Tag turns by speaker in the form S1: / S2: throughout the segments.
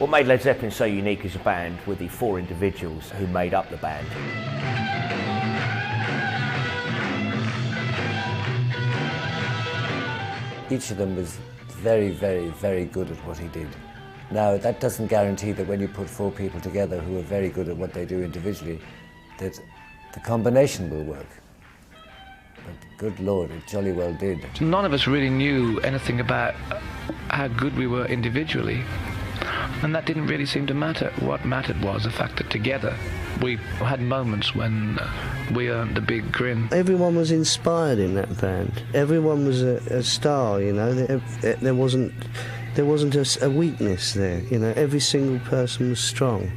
S1: What made Led Zeppelin so unique as a band were the four individuals who made up the band.
S2: Each of them was very, very, very good at what he did. Now, that doesn't guarantee that when you put four people together who are very good at what they do individually, that the combination will work. But good Lord, it jolly well did.
S3: None of us really knew anything about how good we were individually, and that didn't really seem to matter. What mattered was the fact that together we had moments when we earned the big grin.
S4: Everyone was inspired in that band. Everyone was a star, you know. There wasn't a weakness there, you know. Every single person was strong.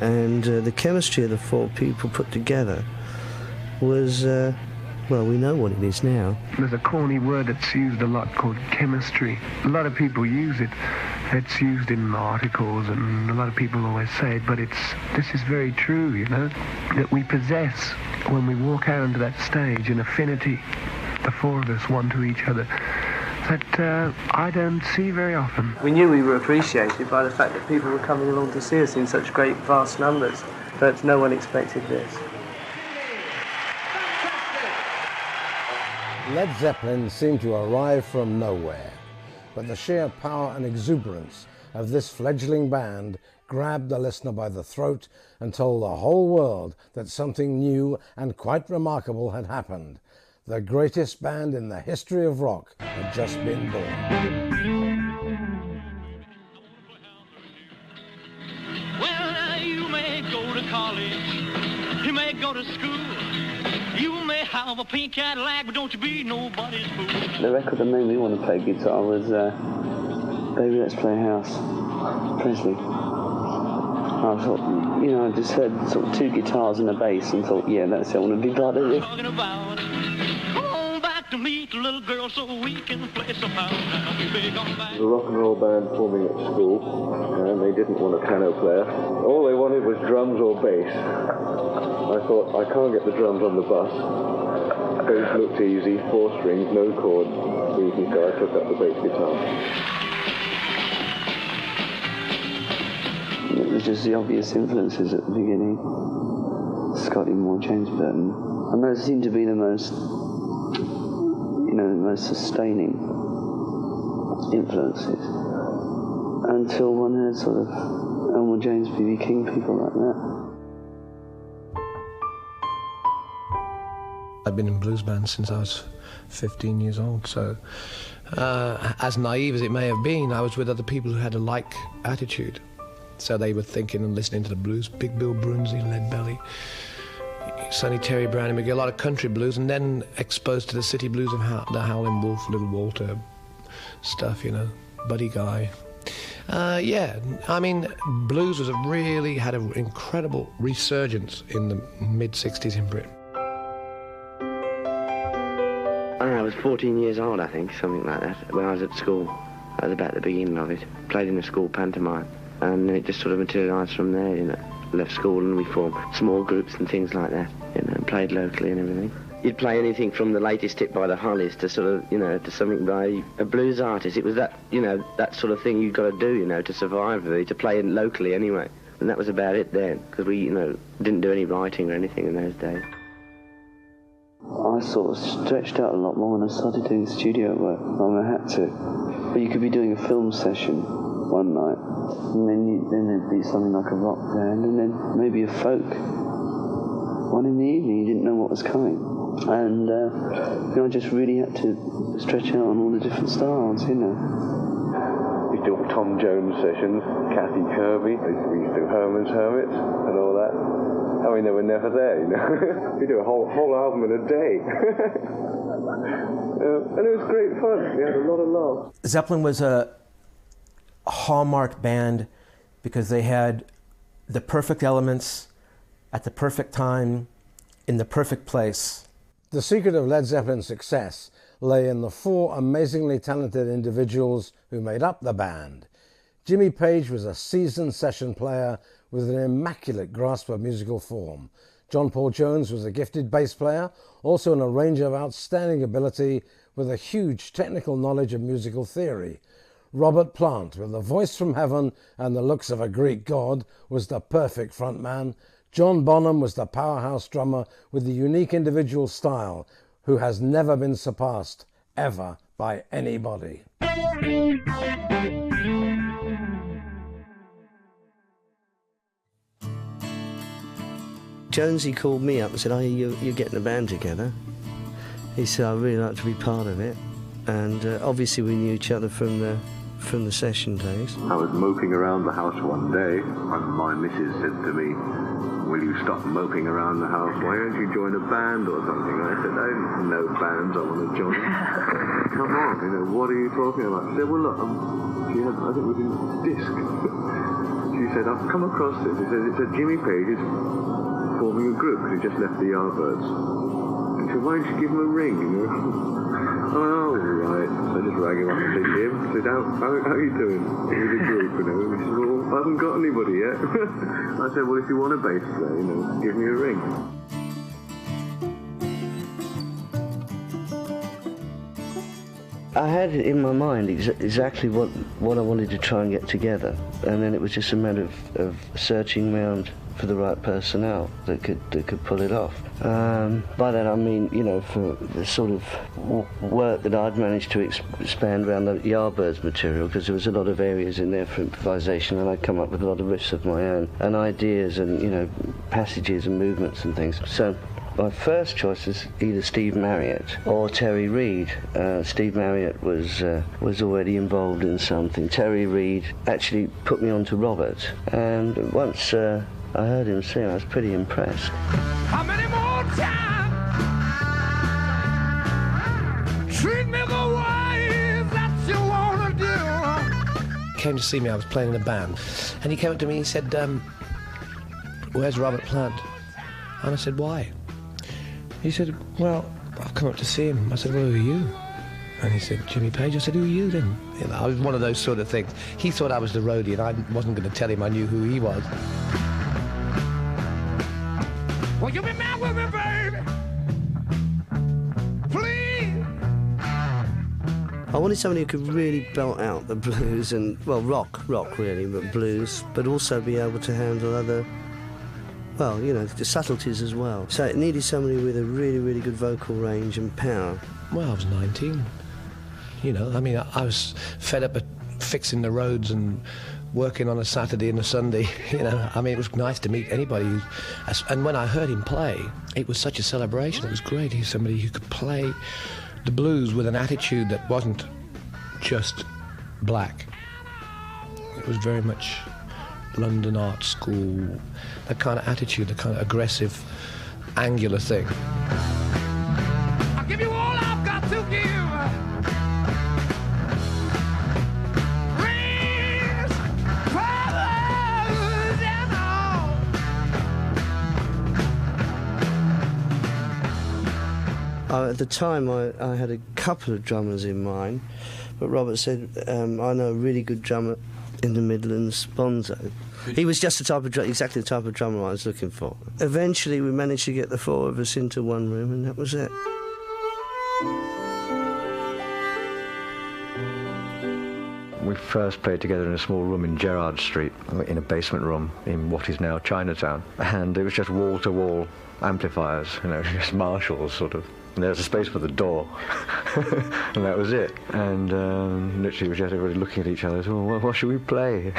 S4: And the chemistry of the four people put together was, well, we know what it is now.
S5: There's a corny word that's used a lot called chemistry. A lot of people use it. It's used in articles and a lot of people always say it, but this is very true, you know, that we possess when we walk out onto that stage an affinity, the four of us, one to each other, that I don't see very often.
S6: We knew we were appreciated by the fact that people were coming along to see us in such great, vast numbers, but no one expected this.
S7: Led Zeppelin seemed to arrive from nowhere, but the sheer power and exuberance of this fledgling band grabbed the listener by the throat and told the whole world that something new and quite remarkable had happened. The greatest band in the history of rock had just been born.
S8: Well, now you may go to college, you may go to school, you may have a pink Cadillac, but don't you be nobody's fool.
S9: The record that made me want to play guitar was Baby Let's Play House, Presley. I thought, you know, I just heard sort of two guitars and a bass and thought, yeah, that's it, I want to be part of it.
S8: To meet a little girl so we can play some house.
S10: The rock and roll band forming at school, and they didn't want a piano player. All they wanted was drums or bass. I thought, I can't get the drums on the bus. Bass looked easy, 4 strings, no chords, easy, so I took up the bass guitar.
S9: It was just the obvious influences at the beginning. Scotty Moore, James Burton. And those seemed to be the most, you know, the most sustaining influences until one heard sort of Elmer James, B.B. King, people like that.
S3: I've been in blues bands since I was 15 years old, so as naive as it may have been, I was with other people who had a like attitude. So they were thinking and listening to the blues, Big Bill Broonzy, Lead Belly, Sonny Terry, Brownie McGee, a lot of country blues, and then exposed to the city blues of the Howlin' Wolf, Little Walter stuff, you know, Buddy Guy. Yeah, I mean, blues really had an incredible resurgence in the mid-60s in Britain.
S9: I don't know, I was 14 years old, I think, something like that, when I was at school. That was about the beginning of it. Played in a school pantomime, and it just sort of materialised from there, you know. Left school and we formed small groups and things like that, you know, and played locally and everything. You'd play anything from the latest hit by the Hollies to sort of, you know, to something by a blues artist. It was that, you know, that sort of thing you've got to do, you know, to survive, really, to play in locally anyway. And that was about it then, because we, you know, didn't do any writing or anything in those days. I sort of stretched out a lot more when I started doing studio work. I had to. But you could be doing a film session one night, and then there'd be something like a rock band, and then maybe a folk one in the evening. You didn't know what was coming, and you know, I just really had to stretch out on all the different styles, you know.
S10: We used to do Tom Jones sessions, Kathy Kirby, we used to do Herman's Hermits and all that. I mean, they were never there, you know. We do a whole album in a day. And it was great fun. We had a lot of laughs.
S11: Zeppelin was a hallmark band because they had the perfect elements at the perfect time in the perfect place.
S7: The secret of Led Zeppelin's success lay in the 4 amazingly talented individuals who made up the band. Jimmy Page was a seasoned session player with an immaculate grasp of musical form. John Paul Jones was a gifted bass player, also an arranger of outstanding ability with a huge technical knowledge of musical theory. Robert Plant, with a voice from heaven and the looks of a Greek god, was the perfect frontman. John Bonham was the powerhouse drummer with the unique individual style, who has never been surpassed, ever, by anybody.
S4: Jonesy called me up and said, "Oh, you're getting a band together." He said, "I'd really like to be part of it." And obviously we knew each other from the session days.
S10: I was moping around the house one day, and my missus said to me, "Will you stop moping around the house? Why don't you join a band or something?" I said, "I don't know bands I want to join." "Come on, what are you talking about?" She said, "Well, look, she had, I think it was in Disc." She said, "I've come across this." She said, "It's a Jimmy Page is forming a group because he just left the Yardbirds." And she said, "Why don't you give him a ring, Oh, right. So I just rang him up and said, "Jim," I said, how are you doing with the group, He said, "Well, I haven't got anybody yet." I said, "Well, if you want a bass player, give me a ring."
S4: I had in my mind exactly what I wanted to try and get together, and then it was just a matter of searching around for the right personnel that could pull it off. By that I mean, for the sort of work that I'd managed to expand around the Yardbirds material, because there was a lot of areas in there for improvisation, and I'd come up with a lot of riffs of my own, and ideas and, passages and movements and things. So my first choice was either Steve Marriott or Terry Reid. Steve Marriott was already involved in something. Terry Reid actually put me on to Robert, and once I heard him sing, I was pretty impressed.
S8: How many more times? Treat me the way that you want to do.
S3: He came to see me, I was playing in a band, and he came up to me and he said, "Where's Robert Plant?" And I said, "Why?" He said, "Well, I've come up to see him." I said, "Well, who are you?" And he said, "Jimmy Page." I said, "Who are you then?" I was one of those sort of things. He thought I was the roadie, and I wasn't going to tell him I knew who he was.
S8: Will you be mad with me, baby? Please.
S4: I wanted somebody who could really belt out the blues and, well, rock really, but blues, but also be able to handle other, well, the subtleties as well. So it needed somebody with a really, really good vocal range and power.
S3: Well, I was 19. I was fed up at fixing the roads and working on a Saturday and a Sunday, it was nice to meet anybody. And when I heard him play, it was such a celebration. It was great. He's somebody who could play the blues with an attitude that wasn't just black. It was very much London art school, that kind of attitude, the kind of aggressive, angular thing.
S8: I'll give you all I've got to give.
S4: At the time, I had a couple of drummers in mind, but Robert said, "I know a really good drummer in the Midlands, Bonzo." He was just exactly the type of drummer I was looking for. Eventually, we managed to get the four of us into one room, and that was it.
S10: We first played together in a small room in Gerrard Street, in a basement room in what is now Chinatown, and it was just wall-to-wall amplifiers, just Marshalls, sort of. And there was a space for the door, and that was it. And literally, it was just everybody looking at each other. So, what should we play?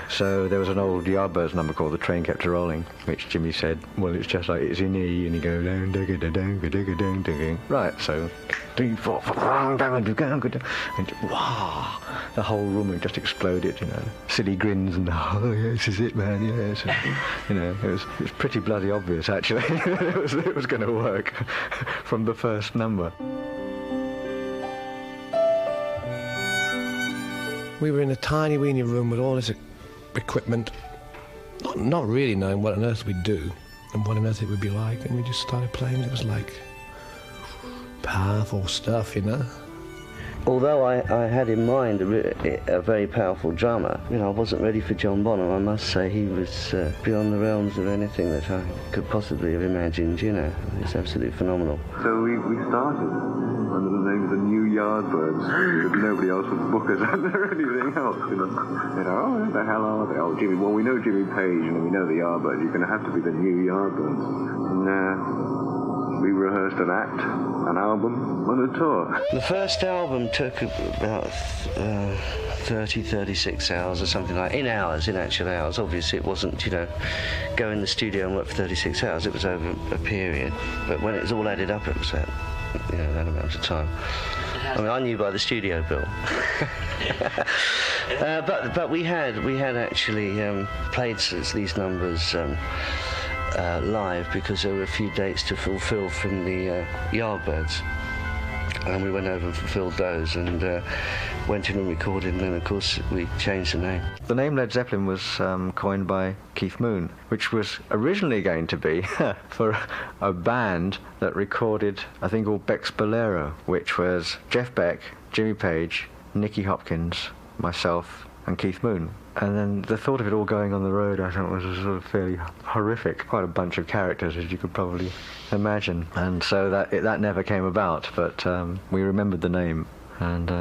S10: So there was an old Yardbirds number called "The Train Kept A-Rolling," which Jimmy said, "Well, it's just like it's in E," and he goes down, digga. Right, so 3, 4, 5, and wow, the whole room just exploded. Silly grins and "Oh, yeah, this is it, man. Yes." It was pretty bloody obvious actually. it was going to work from the first number.
S3: We were in a tiny weeny room with all this equipment, not really knowing what on earth we'd do and what on earth it would be like, and we just started playing. It was like powerful stuff,
S4: Although I had in mind a very powerful drummer, I wasn't ready for John Bonham. I must say he was beyond the realms of anything that I could possibly have imagined, It's absolutely phenomenal.
S10: So we started under the name of the New Yardbirds, because nobody else would book us under anything else, you know. They'd go, oh, who the hell are they? Oh, Jimmy, well, we know Jimmy Page and we know the Yardbirds. You're going to have to be the new Yardbirds. And we rehearsed an act, an album, and a tour.
S4: The first album took about 30, 36 hours or something like in actual hours. Obviously, it wasn't, you know, go in the studio and work for 36 hours. It was over a period. But when it was all added up, it was that, you know, that amount of time. I mean, I knew by the studio bill. But we had actually played these numbers live because there were a few dates to fulfil from the Yardbirds. And we went over and fulfilled those and went in and recorded, and then of course we changed the name.
S12: The name Led Zeppelin was coined by Keith Moon, which was originally going to be for a band that recorded, I think, called Beck's Bolero, which was Jeff Beck, Jimmy Page, Nicky Hopkins, myself, and Keith Moon. And then the thought of it all going on the road, I thought, was sort of fairly horrific. Quite a bunch of characters, as you could probably imagine. And so that never came about, but we remembered the name and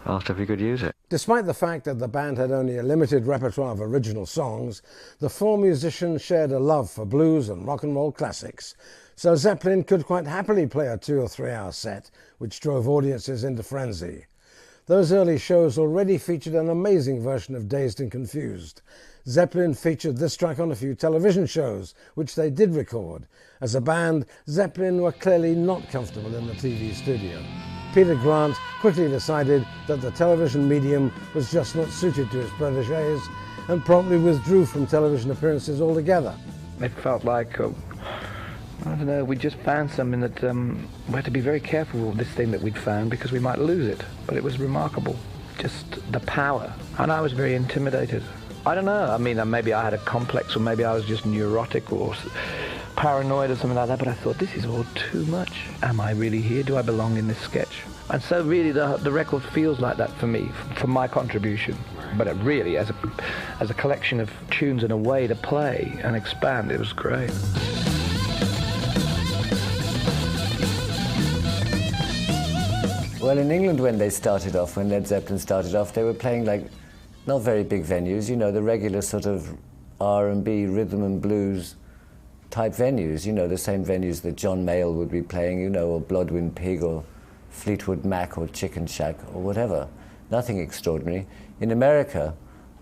S12: asked if we could use it.
S7: Despite the fact that the band had only a limited repertoire of original songs, the four musicians shared a love for blues and rock and roll classics. So Zeppelin could quite happily play a 2 or 3 hour set, which drove audiences into frenzy. Those early shows already featured an amazing version of Dazed and Confused. Zeppelin featured this track on a few television shows, which they did record. As a band, Zeppelin were clearly not comfortable in the TV studio. Peter Grant quickly decided that the television medium was just not suited to his protégés and promptly withdrew from television appearances altogether.
S13: It felt like, I don't know, we just found something that we had to be very careful with this thing that we'd found because we might lose it. But it was remarkable, just the power. And I was very intimidated. I don't know, I mean, maybe I had a complex or maybe I was just neurotic or paranoid or something like that, but I thought, this is all too much. Am I really here? Do I belong in this sketch? And so really the record feels like that for me, for my contribution. But it really, as a collection of tunes and a way to play and expand, it was great.
S2: Well, in England when they started off, when Led Zeppelin started off, they were playing like not very big venues, you know, the regular sort of R&B, rhythm and blues type venues, you know, the same venues that John Mayall would be playing, you know, or Bloodwind Pig or Fleetwood Mac or Chicken Shack or whatever. Nothing extraordinary. In America,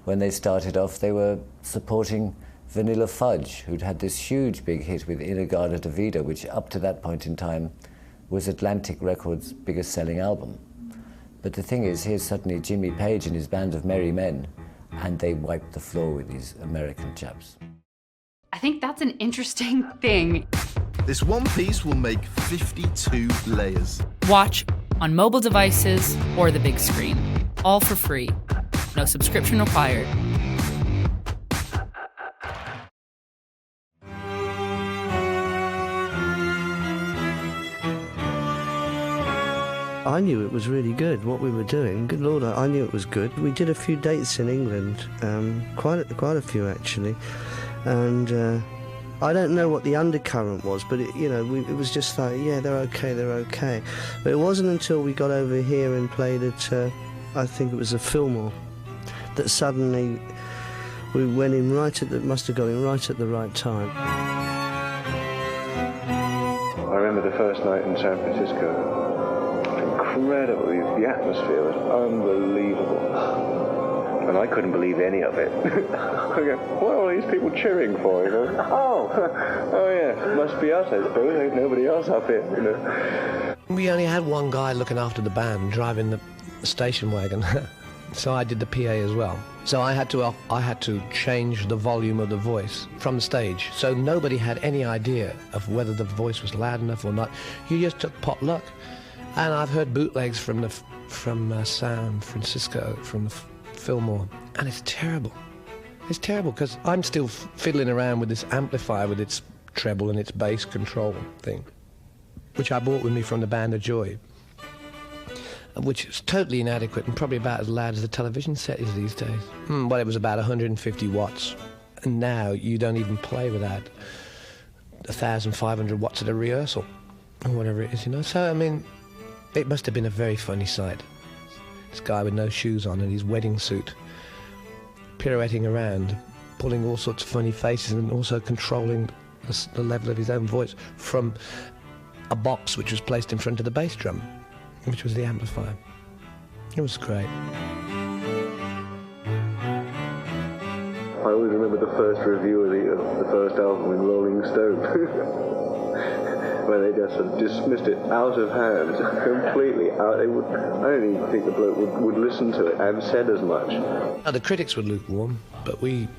S2: when they started off, they were supporting Vanilla Fudge, who'd had this huge big hit with Inagada Davida, which up to that point in time was Atlantic Records' biggest selling album. But the thing is, here's suddenly Jimmy Page and his band of merry men, and they wiped the floor with these American chaps.
S14: I think that's an interesting thing.
S15: This one piece will make 52 layers.
S16: Watch on mobile devices or the big screen. All for free. No subscription required.
S4: I knew it was really good, what we were doing. Good Lord, I knew it was good. We did a few dates in England, quite a few actually, and I don't know what the undercurrent was, but it was just like, yeah, they're okay. But it wasn't until we got over here and played at, I think it was the Fillmore, that suddenly we went in must have got in right at the right time.
S10: I remember the first night in San Francisco. Incredible, the atmosphere was unbelievable. And I couldn't believe any of it. I go, what are all these people cheering for? You know? Oh yeah, must be us, I suppose. Ain't nobody else up here, you know.
S3: We only had one guy looking after the band, driving the station wagon. So I did the PA as well. So I had to change the volume of the voice from the stage. So nobody had any idea of whether the voice was loud enough or not. You just took pot luck. And I've heard bootlegs from San Francisco, from the Fillmore, and it's terrible. It's terrible because I'm still fiddling around with this amplifier with its treble and its bass control thing, which I bought with me from the Band of Joy, which is totally inadequate and probably about as loud as the television set is these days. Well, it was about 150 watts, and now you don't even play without 1,500 watts at a rehearsal, or whatever it is, you know. So, I mean, It must have been a very funny sight. This guy with no shoes on in his wedding suit, pirouetting around, pulling all sorts of funny faces and also controlling the level of his own voice from a box which was placed in front of the bass drum, which was the amplifier. It was great.
S10: I always remember the first review of the first album in Rolling Stone. Where they just dismissed it out of hand, completely out. I don't even think the bloke would listen to it, and said as much.
S3: Now, the critics were lukewarm, but we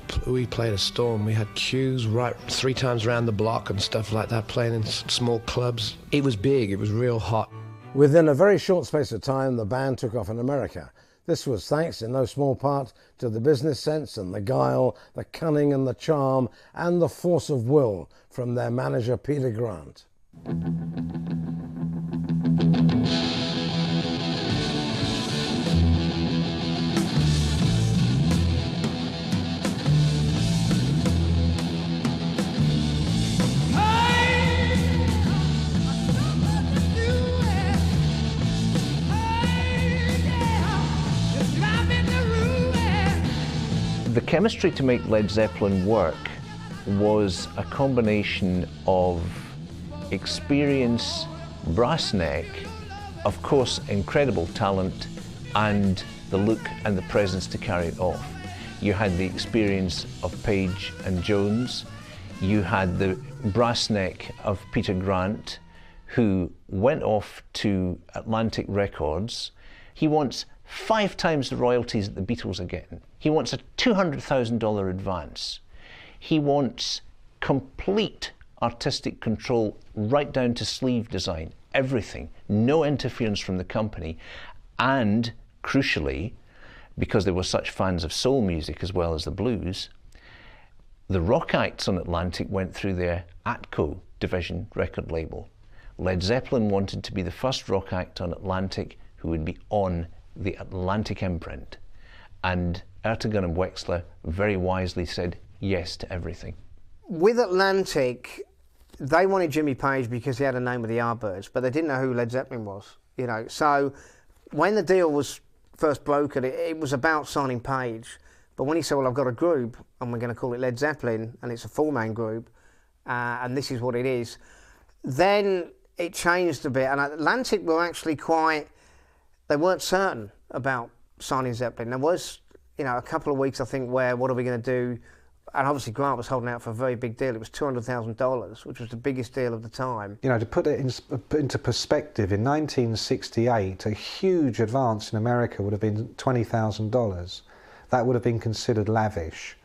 S3: played a storm. We had queues right 3 times around the block and stuff like that, playing in small clubs. It was big, it was real hot.
S7: Within a very short space of time, the band took off in America. This was thanks in no small part to the business sense and the guile, the cunning and the charm, and the force of will from their manager Peter Grant.
S1: The chemistry to make Led Zeppelin work was a combination of experience, brass neck, of course incredible talent, and the look and the presence to carry it off. You had the experience of Page and Jones, you had the brass neck of Peter Grant, who went off to Atlantic Records. He wants 5 times the royalties that the Beatles are getting. He wants a $200,000 advance. He wants complete artistic control right down to sleeve design, everything, no interference from the company, and crucially, because they were such fans of soul music as well as the blues, the rock acts on Atlantic went through their Atco division record label. Led Zeppelin wanted to be the first rock act on Atlantic who would be on the Atlantic imprint, and Ertegun and Wexler very wisely said yes to everything.
S17: With Atlantic, they wanted Jimmy Page because he had a name with the Yardbirds, but they didn't know who Led Zeppelin was, you know. So when the deal was first brokered, it was about signing Page. But when he said, well, I've got a group and we're going to call it Led Zeppelin and it's a 4-man group and this is what it is, then it changed a bit. And Atlantic were actually they weren't certain about signing Zeppelin. There was, you know, a couple of weeks, I think, where what are we going to do? And obviously Grant was holding out for a very big deal. It was $200,000, which was the biggest deal of the time.
S18: You know, to put it into perspective, in 1968, a huge advance in America would have been $20,000. That would have been considered lavish.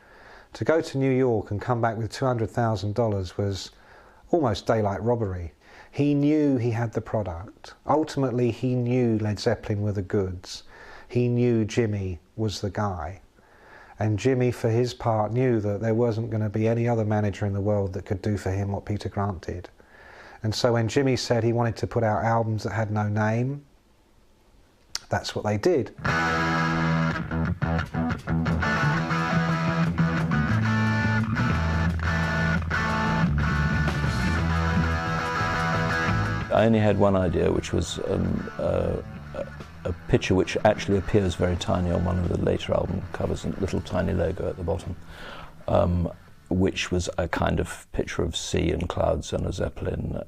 S18: To go to New York and come back with $200,000 was almost daylight robbery. He knew he had the product. Ultimately, he knew Led Zeppelin were the goods. He knew Jimmy was the guy. And Jimmy, for his part, knew that there wasn't going to be any other manager in the world that could do for him what Peter Grant did. And so when Jimmy said he wanted to put out albums that had no name, that's what they did.
S19: I only had one idea, which was a picture which actually appears very tiny on one of the later album covers, a little tiny logo at the bottom, which was a kind of picture of sea and clouds and a Zeppelin,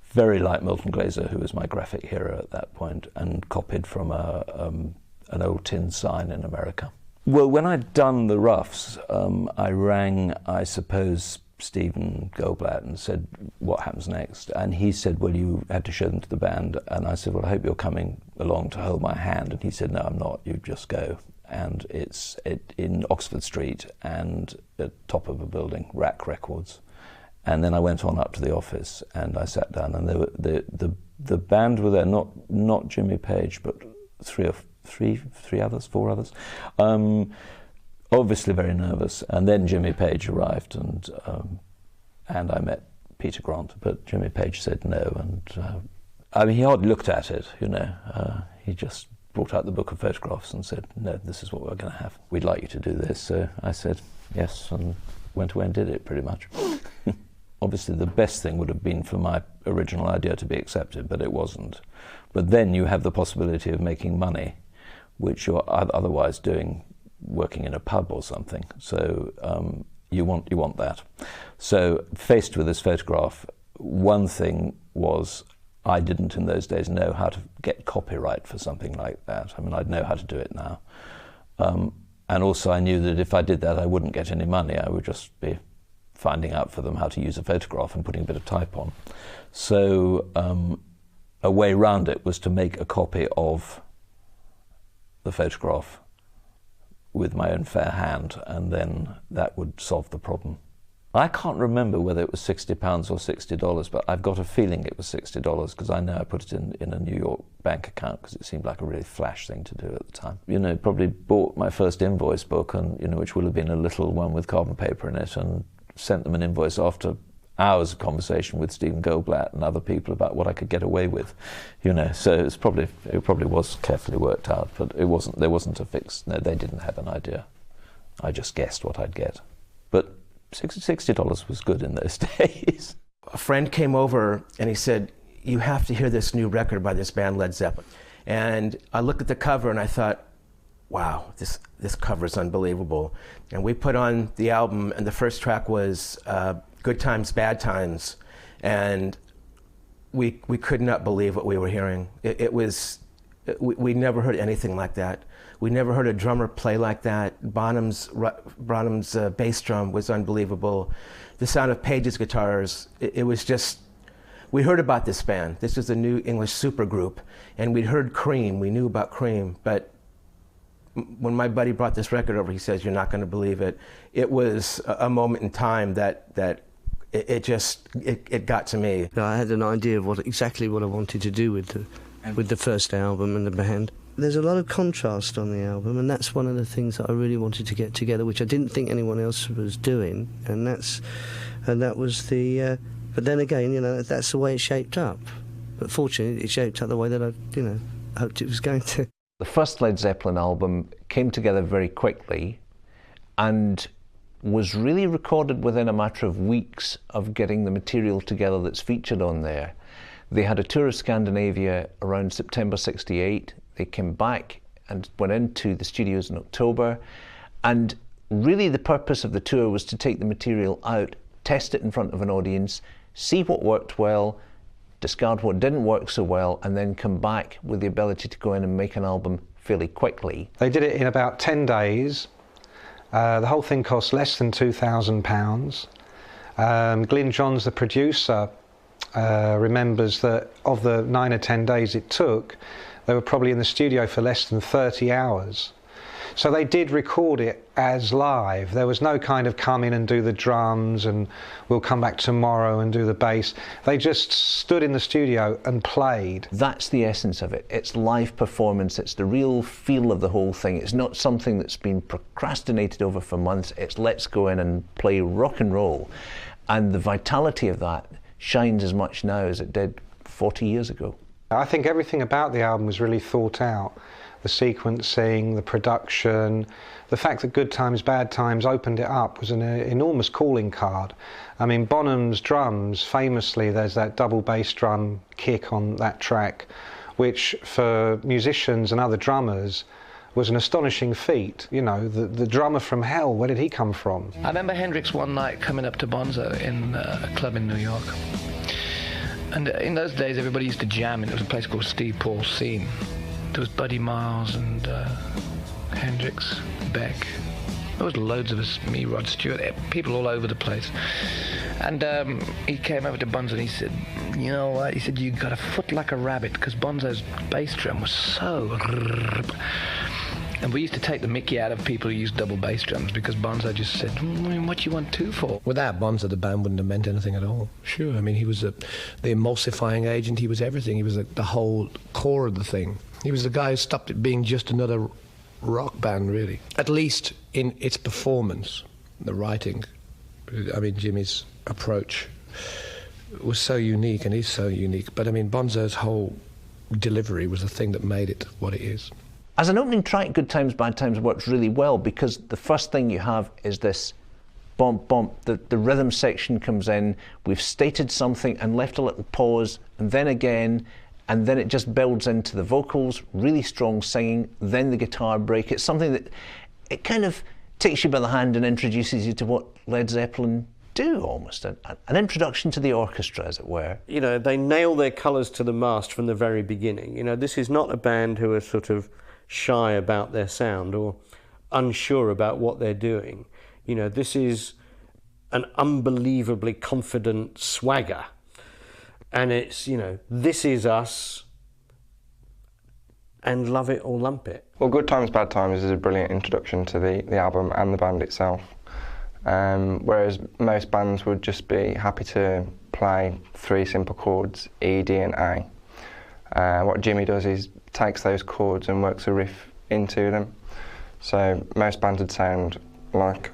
S19: very like Milton Glaser, who was my graphic hero at that point, and copied from an old tin sign in America. Well, when I'd done the roughs, I rang, I suppose, Stephen Goldblatt and said, what happens next? And he said, well, you had to show them to the band. And I said, well, I hope you're coming along to hold my hand. And he said, no, I'm not, you just go. And it's in Oxford Street and at the top of a building, Rack Records. And then I went on up to the office and I sat down, and the band were there, not Jimmy Page, but four others. Obviously very nervous, and then Jimmy Page arrived, and I met Peter Grant, but Jimmy Page said no, and I mean, he hardly looked at it, you know. He just brought out the book of photographs and said, no, this is what we're going to have. We'd like you to do this. So I said yes, and went away and did it, pretty much. obviously the best thing would have been for my original idea to be accepted, but it wasn't. But then you have the possibility of making money, which you're otherwise doing, working in a pub or something. So you want that. So faced with this photograph, one thing was I didn't in those days know how to get copyright for something like that. I mean, I'd know how to do it now. And also I knew that if I did that, I wouldn't get any money. I would just be finding out for them how to use a photograph and putting a bit of type on. So a way round it was to make a copy of the photograph with my own fair hand, and then that would solve the problem. I can't remember whether it was £60 or $60, but I've got a feeling it was $60 because I know I put it in a New York bank account because it seemed like a really flash thing to do at the time. You know, probably bought my first invoice book, and you know, which would have been a little one with carbon paper in it, and sent them an invoice after hours of conversation with Stephen Goldblatt and other people about what I could get away with, you know. So it probably was carefully worked out, but it wasn't. There wasn't a fix. No, they didn't have an idea. I just guessed what I'd get. But $60 was good in those days.
S11: A friend came over and he said, "You have to hear this new record by this band Led Zeppelin." And I looked at the cover and I thought, wow, this cover is unbelievable. And we put on the album, and the first track was Good Times, Bad Times, and we could not believe what we were hearing. We never heard anything like that. We never heard a drummer play like that. Bonham's bass drum was unbelievable. The sound of Page's guitars, it was just, we heard about this band. This was a new English supergroup, and we'd heard Cream, we knew about Cream, but when my buddy brought this record over, he says, "You're not going to believe it." It was a moment in time that it got to me.
S4: I had an idea of exactly what I wanted to do with the first album and the band. There's a lot of contrast on the album, and that's one of the things that I really wanted to get together, which I didn't think anyone else was doing, and that was the. But then again, you know, that's the way it shaped up. But fortunately, it shaped up the way that I hoped it was going to.
S1: The first Led Zeppelin album came together very quickly and was really recorded within a matter of weeks of getting the material together that's featured on there. They had a tour of Scandinavia around September '68. They came back and went into the studios in October, and really the purpose of the tour was to take the material out, test it in front of an audience, see what worked well, discard what didn't work so well, and then come back with the ability to go in and make an album fairly quickly.
S18: They did it in about 10 days. The whole thing cost less than £2,000. Glyn Johns, the producer, remembers that of the 9 or 10 days it took, they were probably in the studio for less than 30 hours. So they did record it as live. There was no kind of come in and do the drums and we'll come back tomorrow and do the bass. They just stood in the studio and played.
S1: That's the essence of it. It's live performance. It's the real feel of the whole thing. It's not something that's been procrastinated over for months. It's let's go in and play rock and roll. And the vitality of that shines as much now as it did 40 years ago.
S18: I think everything about the album was really thought out. The sequencing, the production, the fact that Good Times, Bad Times opened it up was an enormous calling card. I mean, Bonham's drums, famously, there's that double bass drum kick on that track, which for musicians and other drummers was an astonishing feat. You know, the drummer from hell, where did he come from?
S13: I remember Hendrix one night coming up to Bonzo in a club in New York. And in those days, everybody used to jam, and it was a place called Steve Paul's Scene. There was Buddy Miles and Hendrix, Beck. There was loads of us, me, Rod Stewart, people all over the place. And he came over to Bonzo and he said, "You know what?" He said, "You got a foot like a rabbit," because Bonzo's bass drum was so... And we used to take the mickey out of people who used double bass drums because Bonzo just said, "What you want two for?"
S3: Without Bonzo, the band wouldn't have meant anything at all. Sure, I mean, he was the emulsifying agent, he was everything, he was the whole core of the thing. He was the guy who stopped it being just another rock band, really. At least in its performance, the writing. I mean, Jimmy's approach was so unique, and is so unique. But I mean, Bonzo's whole delivery was the thing that made it what it is.
S1: As an opening track, Good Times, Bad Times works really well because the first thing you have is this bump, bump, the rhythm section comes in, we've stated something and left a little pause, and then again, and then it just builds into the vocals, really strong singing, then the guitar break. It's something that, it kind of takes you by the hand and introduces you to what Led Zeppelin do, almost, an introduction to the orchestra, as it were.
S20: You know, they nail their colours to the mast from the very beginning. You know, this is not a band who are sort of shy about their sound or unsure about what they're doing. You know, this is an unbelievably confident swagger. And it's, you know, this is us, and love it or lump it.
S21: Well, Good Times, Bad Times is a brilliant introduction to the album and the band itself. Whereas most bands would just be happy to play 3 simple chords, E, D and A. What Jimmy does is takes those chords and works a riff into them. So most bands would sound like...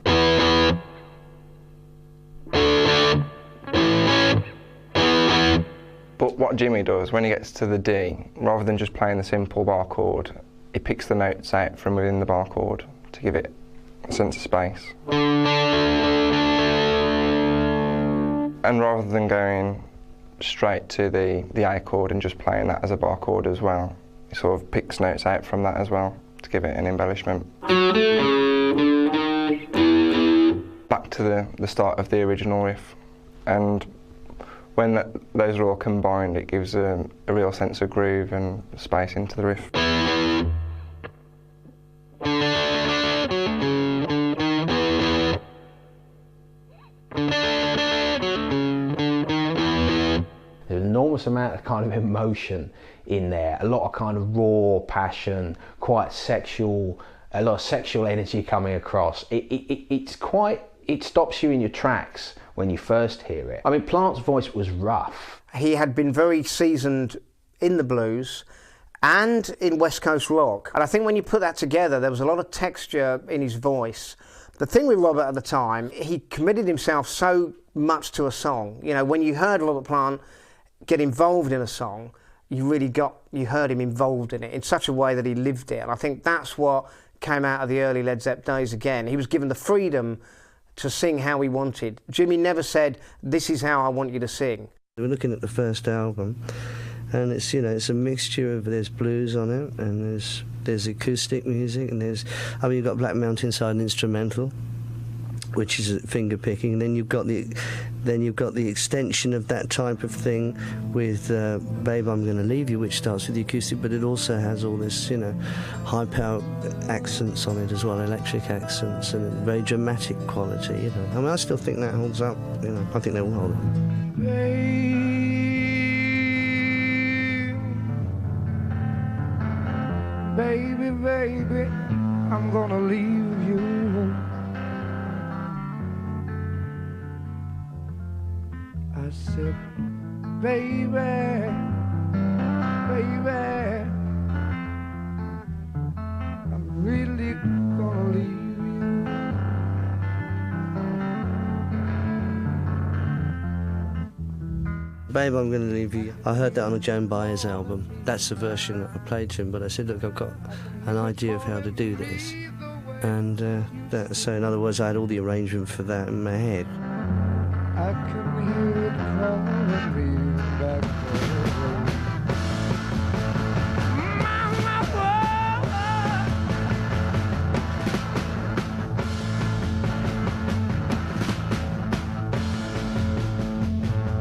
S21: But what Jimmy does, when he gets to the D, rather than just playing the simple bar chord, he picks the notes out from within the bar chord to give it a sense of space. And rather than going straight to the A chord and just playing that as a bar chord as well, he sort of picks notes out from that as well to give it an embellishment. Back to the start of the original riff, and when those are all combined, it gives a real sense of groove and space into the riff.
S22: There's an enormous amount of kind of emotion in there, a lot of kind of raw passion, quite sexual, a lot of sexual energy coming across. It stops you in your tracks when you first hear it. I mean, Plant's voice was rough.
S17: He had been very seasoned in the blues and in West Coast rock. And I think when you put that together, there was a lot of texture in his voice. The thing with Robert at the time, he committed himself so much to a song. You know, when you heard Robert Plant get involved in a song, you heard him involved in it in such a way that he lived it. And I think that's what came out of the early Led Zeppelin days again. He was given the freedom to sing how he wanted. Jimmy never said, this is how I want you to sing.
S4: We're looking at the first album, and it's, you know, it's a mixture of, there's blues on it, and there's acoustic music, and you've got Black Mountain Side and instrumental, which is finger picking, and then you've got the extension of that type of thing with Babe, I'm Gonna Leave You, which starts with the acoustic, but it also has all this, you know, high power accents on it as well, electric accents, and very dramatic quality, you know. I mean, I still think that holds up, you know. I think they will hold up.
S23: Baby, baby, I'm gonna leave you. I said, baby, baby, I'm really gonna leave
S4: Babe, I'm Gonna Leave You. I heard that on a Joan Baez album. That's the version that I played to him, but I said, look, I've got an idea of how to do this. And so in other words, I had all the arrangement for that in my head.
S23: I can hear it calling me back home.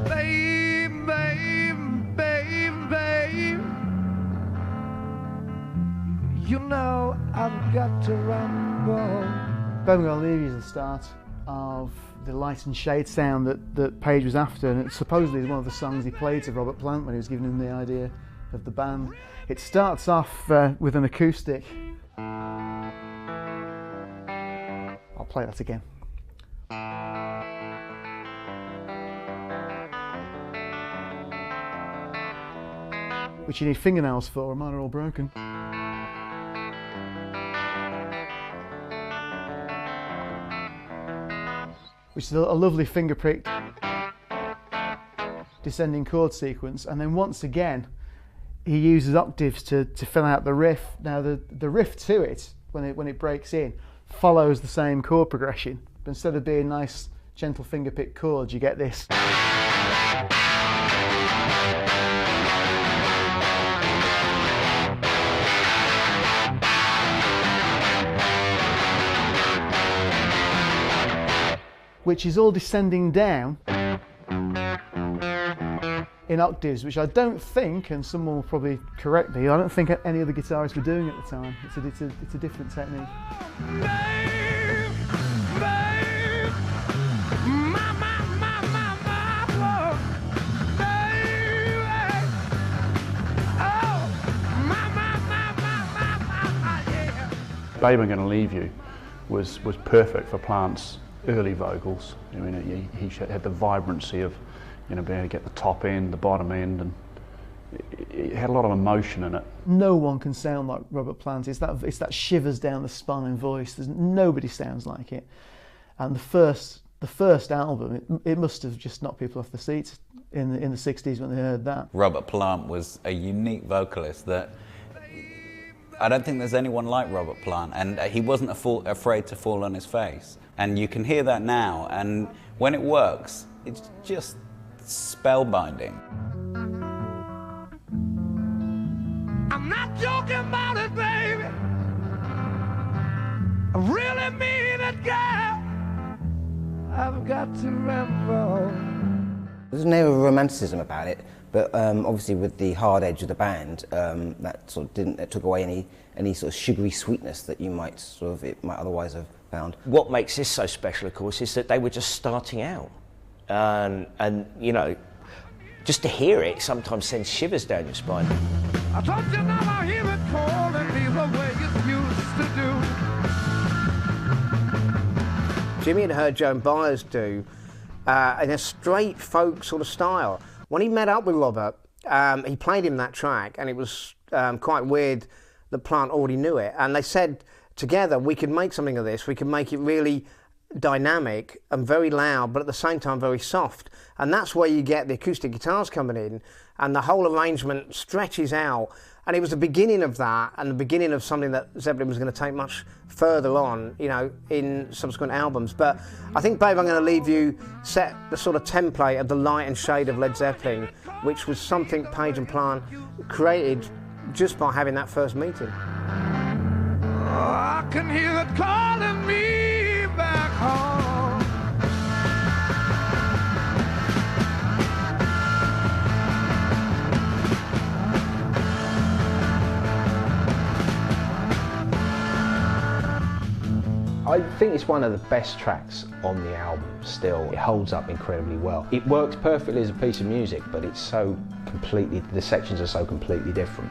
S23: Babe, babe, babe, babe, you know I've got to rumble.
S24: Babe, I'm Gonna Leave You is the start of the light and shade sound that Page was after, and it supposedly is one of the songs he played to Robert Plant when he was giving him the idea of the band. It starts off with an acoustic. I'll play that again. Which you need fingernails for, mine are all broken. Which is a lovely finger-pricked descending chord sequence, and then once again he uses octaves to fill out the riff. Now the riff to it, when it breaks in, follows the same chord progression, But instead of being nice, gentle finger-picked chords, you get this. Which is all descending down in octaves, which I don't think, and someone will probably correct me, I don't think any other guitarists were doing at the time. It's a different technique.
S5: Babe, I'm Gonna Leave You was perfect for Plant's early vocals. I mean, he had the vibrancy of, you know, being able to get the top end, the bottom end, and it had a lot of emotion in it.
S24: No one can sound like Robert Plant. It's that shivers down the spine voice. Nobody sounds like it. And the first album, it must have just knocked people off the seats in the 60s when they heard that.
S6: Robert Plant was a unique vocalist that I don't think there's anyone like Robert Plant, and he wasn't afraid to fall on his face. And you can hear that now, and when it works, it's just spellbinding.
S8: I'm not joking about it, baby. I really mean it, girl. I've got to remember.
S9: There's an air of romanticism about it, but obviously with the hard edge of the band, that took away any sort of sugary sweetness that you might otherwise have found.
S25: What makes this so special, of course, is that they were just starting out, and you know, just to hear it sometimes sends shivers down your spine.
S8: I thought you never hear it calling me the way it used to do.
S17: Jimmy had heard Joan Baez do in a straight folk sort of style. When he met up with Robert, he played him that track, and it was quite weird that Plant already knew it. And they said together, we could make something of this. We could make it really dynamic and very loud, but at the same time very soft. And that's where you get the acoustic guitars coming in, and the whole arrangement stretches out. And it was the beginning of that, and the beginning of something that Zeppelin was going to take much further on, you know, in subsequent albums. But I think Babe, I'm Gonna Leave You set the sort of template of the light and shade of Led Zeppelin, which was something Page and Plant created just by having that first meeting.
S8: Oh, I can hear it calling me back home.
S22: I think it's one of the best tracks on the album still. It holds up incredibly well. It works perfectly as a piece of music, but it's so completely, the sections are so completely different.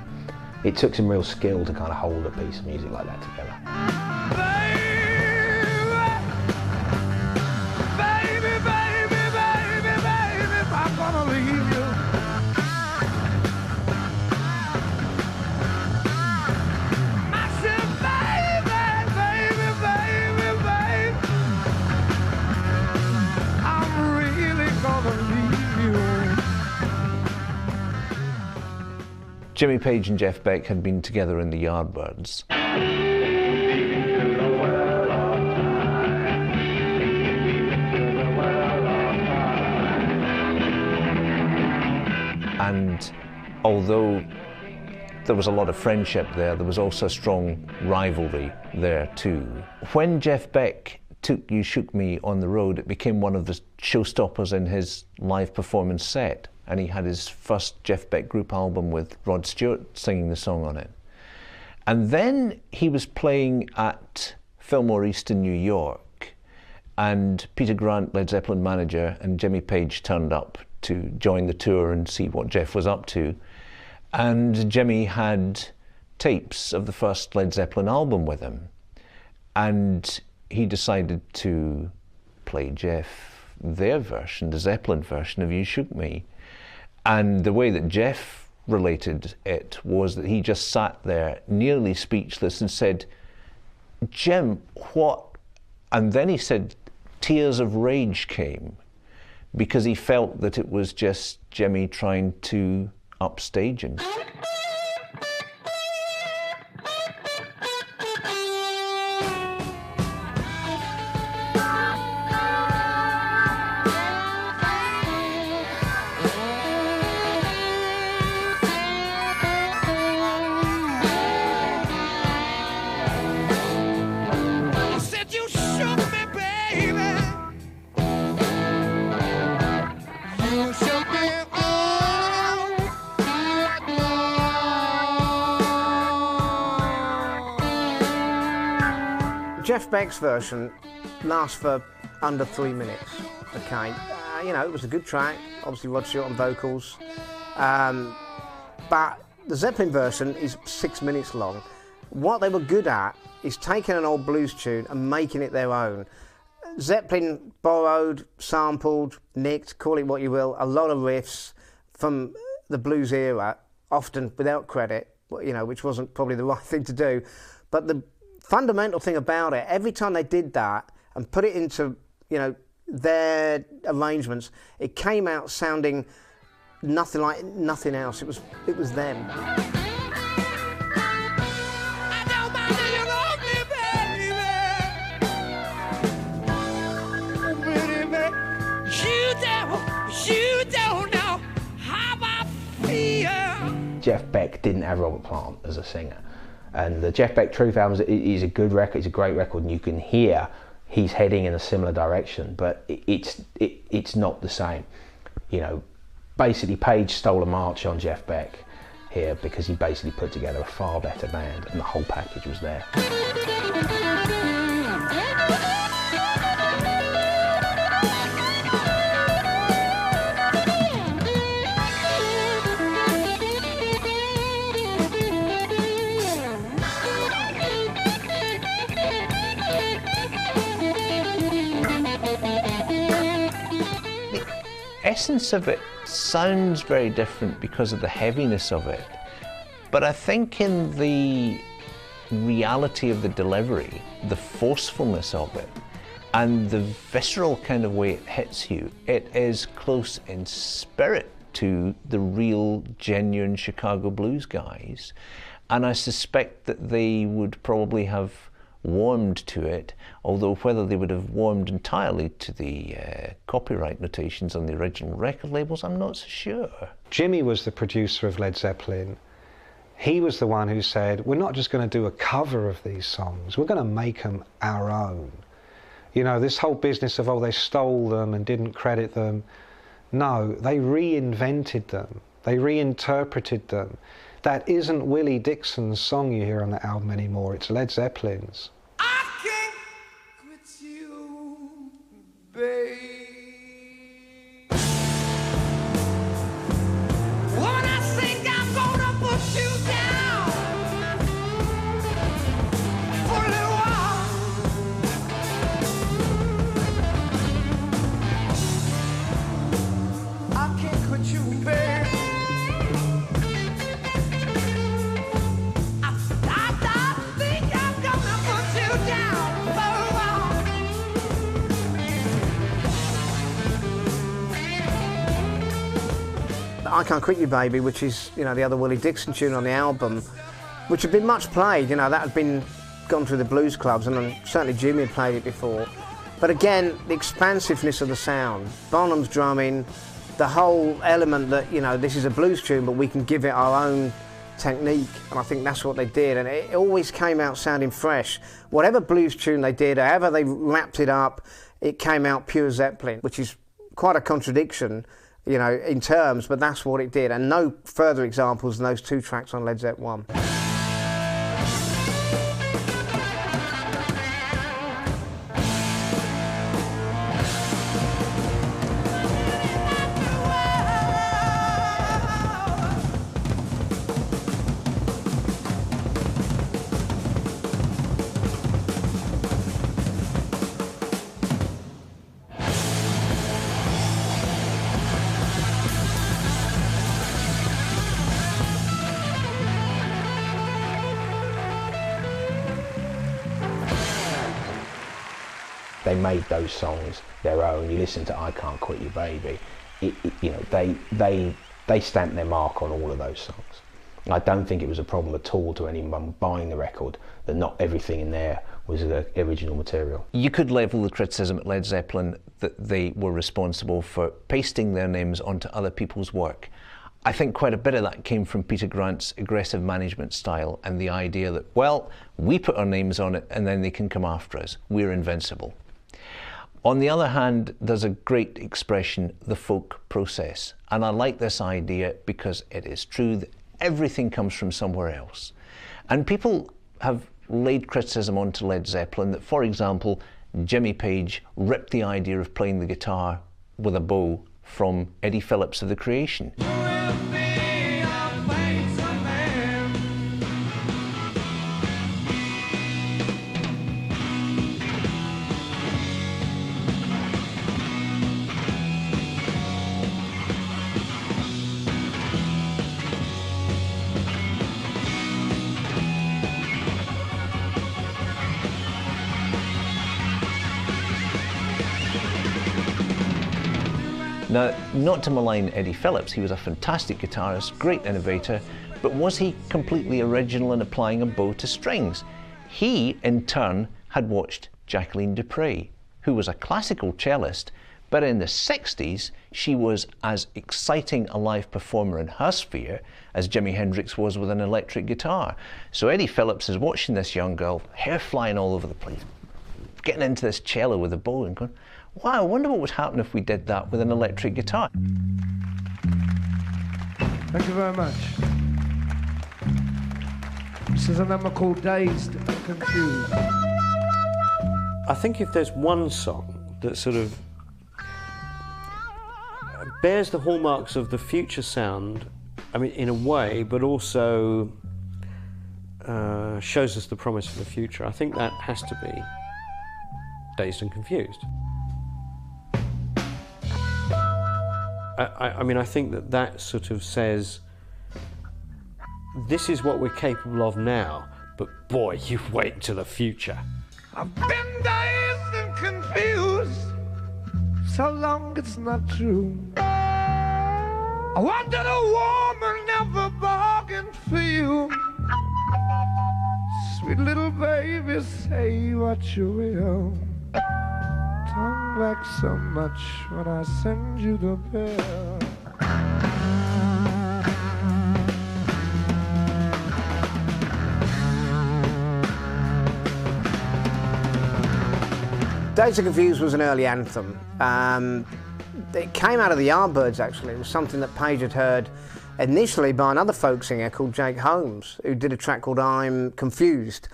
S22: It took some real skill to kind of hold a piece of music like that together.
S8: Baby, baby, baby, baby, I'm gonna leave you. I said, baby, baby, baby, baby, I'm really gonna leave you.
S1: Jimmy Page and Jeff Beck had been together in the Yardbirds. And although there was a lot of friendship there was also strong rivalry there too. When Jeff Beck took You Shook Me on the road, it became one of the showstoppers in his live performance set. And he had his first Jeff Beck group album with Rod Stewart singing the song on it. And then he was playing at Fillmore East in New York, and Peter Grant, Led Zeppelin manager, and Jimmy Page turned up to join the tour and see what Jeff was up to. And Jimmy had tapes of the first Led Zeppelin album with him. And he decided to play Jeff their version, the Zeppelin version of You Shook Me. And the way that Jeff related it was that he just sat there nearly speechless and said, Jim, what? And then he said tears of rage came because he felt that it was just Jimmy trying to upstage him.
S17: Jeff Beck's version lasts for under 3 minutes, okay? You know, it was a good track, obviously Rod Stewart on vocals, but the Zeppelin version is 6 minutes long. What they were good at is taking an old blues tune and making it their own. Zeppelin borrowed, sampled, nicked, call it what you will, a lot of riffs from the blues era, often without credit, you know, which wasn't probably the right thing to do. But the fundamental thing about it, every time they did that and put it into, you know, their arrangements, it came out sounding nothing like nothing else. It was them.
S22: Jeff Beck didn't have Robert Plant as a singer, and the Jeff Beck Truth album is a good record. It's a great record, and you can hear he's heading in a similar direction, but it's not the same. You know, basically Page stole a march on Jeff Beck here because he basically put together a far better band, and the whole package was there.
S1: Essence of it sounds very different because of the heaviness of it, but I think in the reality of the delivery, the forcefulness of it, and the visceral kind of way it hits you, it is close in spirit to the real, genuine Chicago blues guys, and I suspect that they would probably have warmed to it, although whether they would have warmed entirely to the copyright notations on the original record labels, I'm not so sure.
S18: Jimmy was the producer of Led Zeppelin. He was the one who said, we're not just going to do a cover of these songs, we're going to make them our own. You know, this whole business of, oh, they stole them and didn't credit them. No, they reinvented them. They reinterpreted them. That isn't Willie Dixon's song you hear on the album anymore, it's Led Zeppelin's.
S17: I Can't Quit You Baby, which is, you know, the other Willie Dixon tune on the album, which had been much played, you know, that had been gone through the blues clubs, and certainly Jimmy had played it before. But again, the expansiveness of the sound, Bonham's drumming, the whole element that, you know, this is a blues tune, but we can give it our own technique, and I think that's what they did, and it always came out sounding fresh. Whatever blues tune they did, however they wrapped it up, it came out pure Zeppelin, which is quite a contradiction, you know, in terms, but that's what it did, and no further examples than those two tracks on Led Zeppelin 1.
S22: They made those songs their own. You listen to I Can't Quit You Baby, you know, they stamped their mark on all of those songs. I don't think it was a problem at all to anyone buying the record that not everything in there was the original material.
S1: You could level the criticism at Led Zeppelin that they were responsible for pasting their names onto other people's work. I think quite a bit of that came from Peter Grant's aggressive management style and the idea that, well, we put our names on it and then they can come after us. We're invincible. On the other hand, there's a great expression, the folk process. And I like this idea because it is true that everything comes from somewhere else. And people have laid criticism onto Led Zeppelin that, for example, Jimmy Page ripped the idea of playing the guitar with a bow from Eddie Phillips of The Creation. Now, not to malign Eddie Phillips, he was a fantastic guitarist, great innovator, but was he completely original in applying a bow to strings? He, in turn, had watched Jacqueline du Pré, who was a classical cellist, but in the 60s, she was as exciting a live performer in her sphere as Jimi Hendrix was with an electric guitar. So Eddie Phillips is watching this young girl, hair flying all over the place, getting into this cello with a bow and going, wow, I wonder what would happen if we did that with an electric guitar.
S8: Thank you very much. This is a number called Dazed and Confused.
S20: I think if there's one song that sort of bears the hallmarks of the future sound, I mean, in a way, but also shows us the promise of the future, I think that has to be Dazed and Confused. I mean, I think that that sort of says, this is what we're capable of now, but boy, you wait until the future.
S8: I've been dazed and confused so long it's not true. I wanted a woman, never bargained for you. Sweet little baby, say what you will. Tongue back so much when I send you the bill.
S17: Dazed and Confused was an early anthem. It came out of the Yardbirds, actually. It was something that Page had heard initially by another folk singer called Jake Holmes, who did a track called I'm Confused.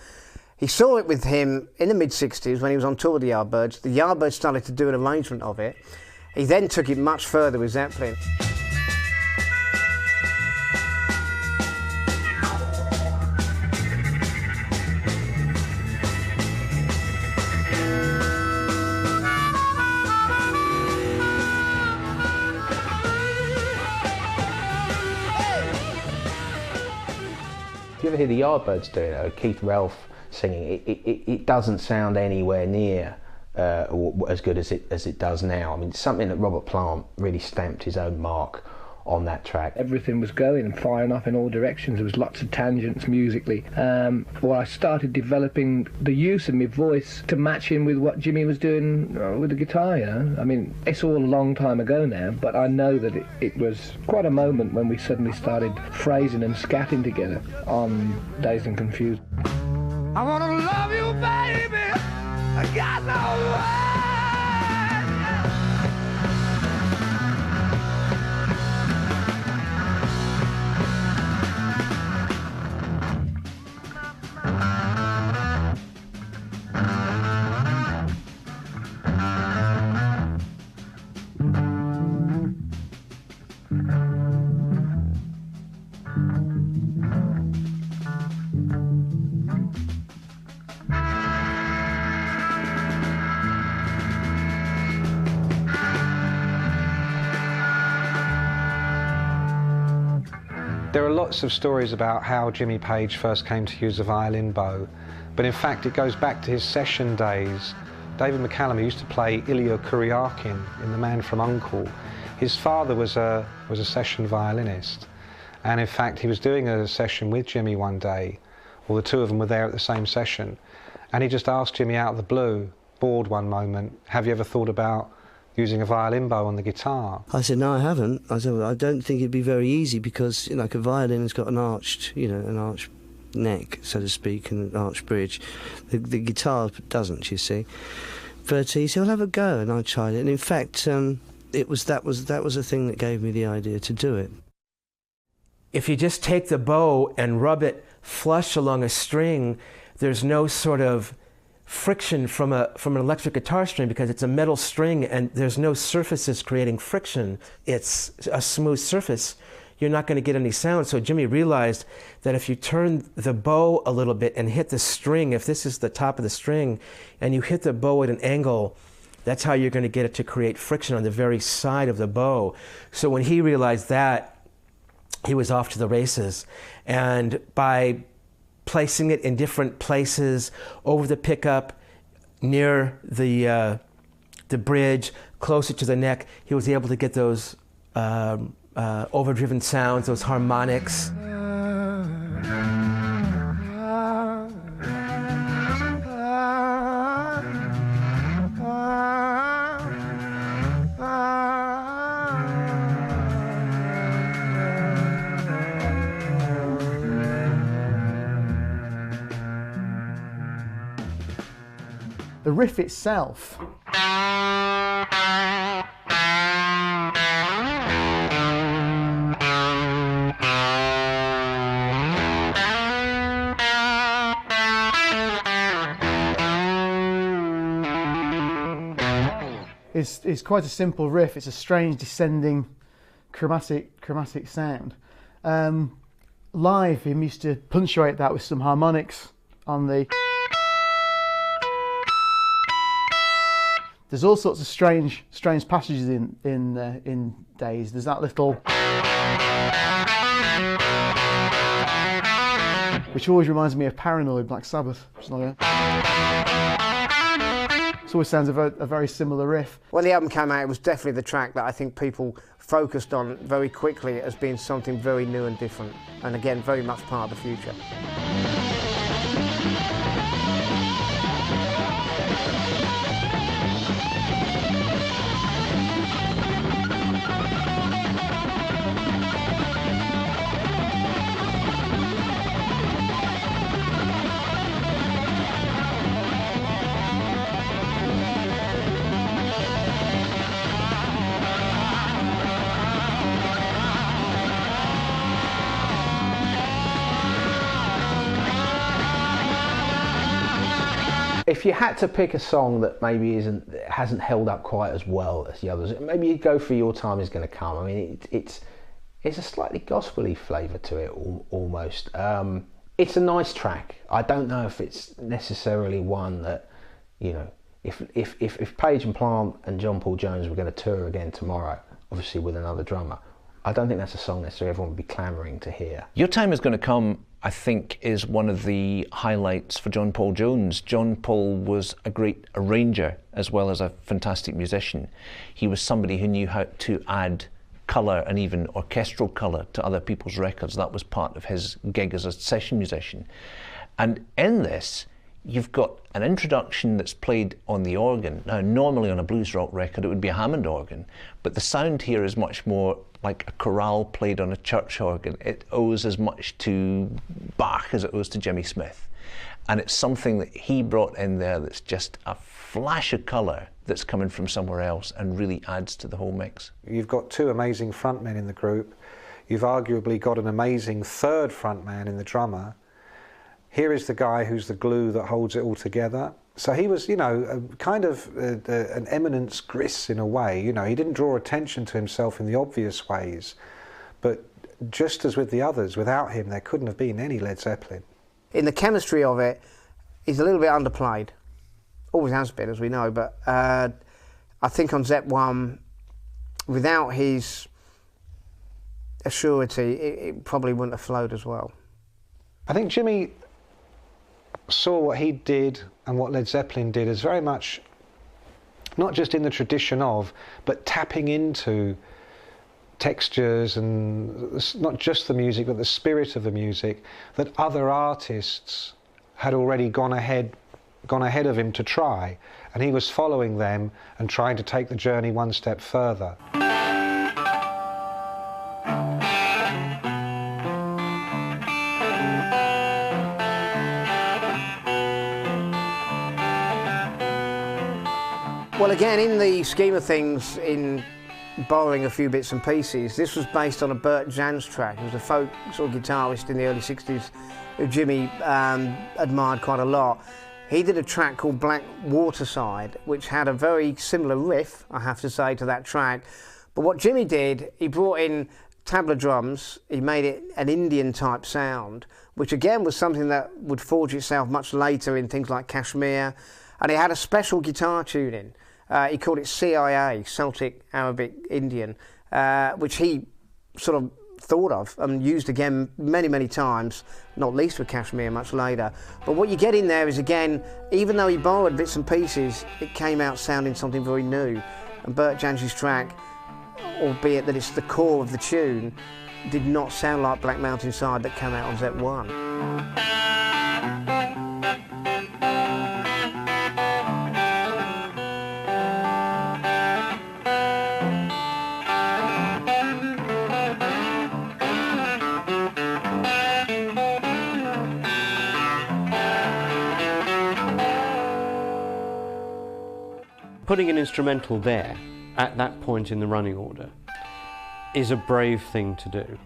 S17: He saw it with him in the mid-60s when he was on tour with the Yardbirds. The Yardbirds started to do an arrangement of it. He then took it much further with Zeppelin.
S22: If you ever hear the Yardbirds do it, or Keith Relf singing, it doesn't sound anywhere near as good as it does now. I mean, it's something that Robert Plant really stamped his own mark on that track.
S13: Everything was going and firing up in all directions. There was lots of tangents musically. Well, I started developing the use of my voice to match in with what Jimmy was doing with the guitar, you know. I mean, it's all a long time ago now, but I know that it was quite a moment when we suddenly started phrasing and scatting together on Dazed and Confused.
S8: I wanna love you, baby. I got no way.
S18: There are lots of stories about how Jimmy Page first came to use a violin bow, but in fact it goes back to his session days. David McCallum used to play Ilya Kuryakin in The Man from U.N.C.L.E. His father was a session violinist, and in fact he was doing a session with Jimmy one day, or the two of them were there at the same session, and he just asked Jimmy out of the blue, bored one moment, have you ever thought about using a violin bow on the guitar?
S4: I said, no, I haven't. I said, well, I don't think it'd be very easy because, you know, like a violin has got an arched neck, so to speak, and an arched bridge. The guitar doesn't, you see. But he said, well, have a go, and I tried it. And in fact, that was the thing that gave me the idea to do it.
S11: If you just take the bow and rub it flush along a string, there's no sort of friction from an electric guitar string because it's a metal string and there's no surfaces creating friction. It's a smooth surface. You're not going to get any sound. So Jimmy realized that if you turn the bow a little bit and hit the string, if this is the top of the string, and you hit the bow at an angle, that's how you're going to get it to create friction on the very side of the bow. So when he realized that, he was off to the races. And by placing it in different places, over the pickup, near the bridge, closer to the neck, he was able to get those overdriven sounds, those harmonics.
S24: The riff itself is quite a simple riff. It's a strange descending chromatic sound. Live, he used to punctuate that with some harmonics on the. There's all sorts of strange passages in Dazed. There's that little, which always reminds me of Paranoid, Black Sabbath. It always sounds a very similar riff.
S17: When the album came out, it was definitely the track that I think people focused on very quickly as being something very new and different, and again, very much part of the future.
S22: If you had to pick a song that maybe hasn't held up quite as well as the others, maybe you'd go for Your Time Is Gonna Come. I mean, it's a slightly gospel-y flavour to it, almost. It's a nice track. I don't know if it's necessarily one that, you know, if Page and Plant and John Paul Jones were going to tour again tomorrow, obviously with another drummer, I don't think that's a song necessarily everyone would be clamouring to hear.
S1: Your Time Is Gonna Come, I think, is one of the highlights for John Paul Jones. John Paul was a great arranger as well as a fantastic musician. He was somebody who knew how to add colour and even orchestral colour to other people's records. That was part of his gig as a session musician. And in this, you've got an introduction that's played on the organ. Now, normally on a blues rock record, it would be a Hammond organ, but the sound here is much more like a chorale played on a church organ. It owes as much to Bach as it owes to Jimmy Smith. And it's something that he brought in there that's just a flash of colour that's coming from somewhere else and really adds to the whole mix.
S18: You've got two amazing frontmen in the group. You've arguably got an amazing third frontman in the drummer. Here is the guy who's the glue that holds it all together. So he was, you know, kind of an eminence gris in a way. You know, he didn't draw attention to himself in the obvious ways, but just as with the others, without him there couldn't have been any Led Zeppelin.
S17: In the chemistry of it, he's a little bit underplayed. Always has been, as we know, but I think on Zepp 1, without his assurity, it probably wouldn't have flowed as well.
S18: I think Jimmy saw what he did and what Led Zeppelin did as very much not just in the tradition of, but tapping into textures and not just the music, but the spirit of the music that other artists had already gone ahead of him to try, and he was following them and trying to take the journey one step further.
S17: Well, again, in the scheme of things, in borrowing a few bits and pieces. This was based on a Bert Jansch track. He was a folk sort of guitarist in the early 60s who Jimmy admired quite a lot. He did a track called Black Waterside, which had a very similar riff, I have to say, to that track. But what Jimmy did, he brought in tabla drums, he made it an Indian type sound, which again was something that would forge itself much later in things like Kashmir, and he had a special guitar tuning. He called it CIA, Celtic Arabic Indian, which he sort of thought of and used again many times, not least with Kashmir much later. But what you get in there is, again, even though he borrowed bits and pieces, it came out sounding something very new. And Bert Jansch's track, albeit that it's the core of the tune, did not sound like Black Mountainside that came out on Z1.
S20: Putting an instrumental there at that point in the running order is a brave thing to do.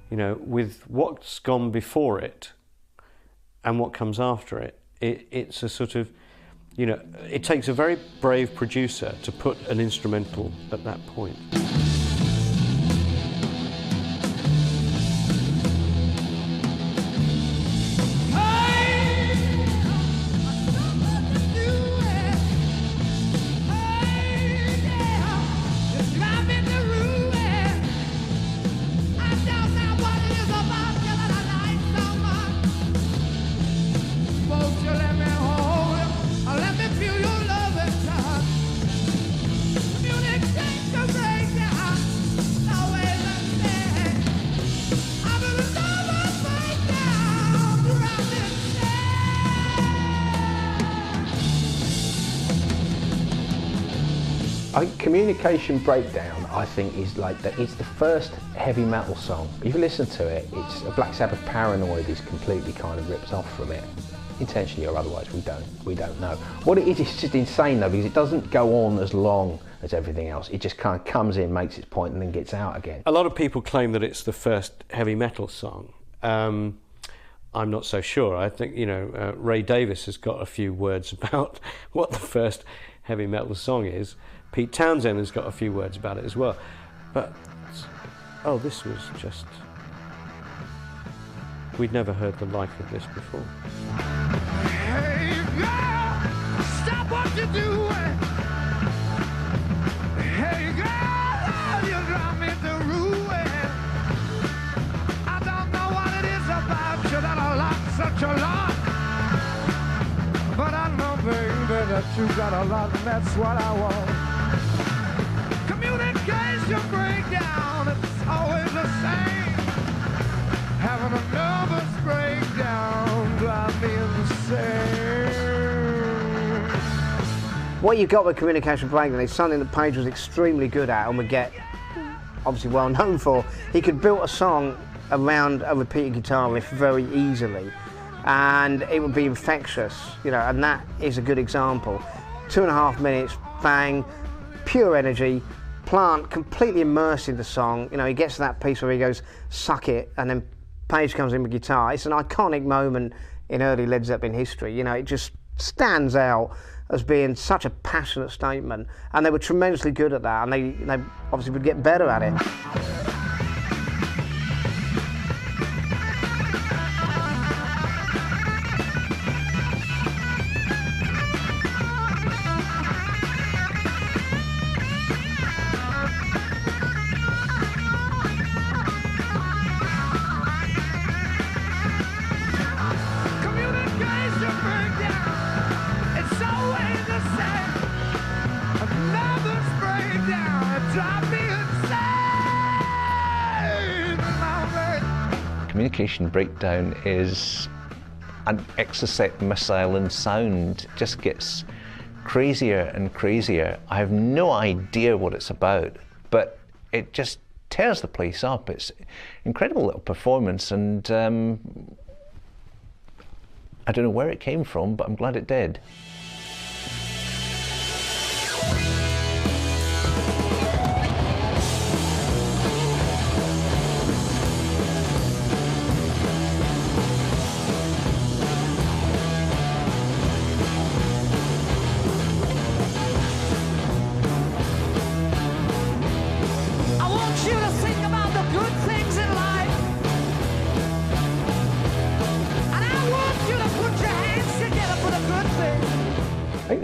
S20: You know, with what's gone before it and what comes after it, it's a sort of, you know, it takes a very brave producer to put an instrumental at that point.
S22: Communication Breakdown, I think, is like it's the first heavy metal song. If you listen to it, it's a Black Sabbath Paranoid is completely kind of ripped off from it, intentionally or otherwise. We don't know. What it is, it's just insane though, because it doesn't go on as long as everything else. It just kind of comes in, makes its point, and then gets out again.
S20: A lot of people claim that it's the first heavy metal song. I'm not so sure. I think, you know, Ray Davies has got a few words about what the first heavy metal song is. Pete Townsend has got a few words about it as well. But, oh, this was just... We'd never heard the like of this before.
S8: Hey girl, stop what you're doing. Hey girl, you drive me to ruin. I don't know what it is about you that I like such a lot. But I know, baby, that you got a lot, and that's what I want. Communication breakdown, it's always the same. Having a nervous breakdown drive me insane.
S17: What you got with Communication Breakdown is something that Page was extremely good at and would get obviously well known for. He could build a song around a repeated guitar riff very easily, and it would be infectious, you know, and that is a good example. 2.5 minutes, bang, pure energy. Plant completely immersed in the song. You know, he gets to that piece where he goes, suck it, and then Page comes in with guitar. It's an iconic moment in early Led Zeppelin history. You know, it just stands out as being such a passionate statement, and they were tremendously good at that, and they obviously would get better at it.
S1: Communication Breakdown is an exocet missile in sound. It just gets crazier and crazier. I have no idea what it's about, but it just tears the place up. It's an incredible little performance, and I don't know where it came from, but I'm glad it did.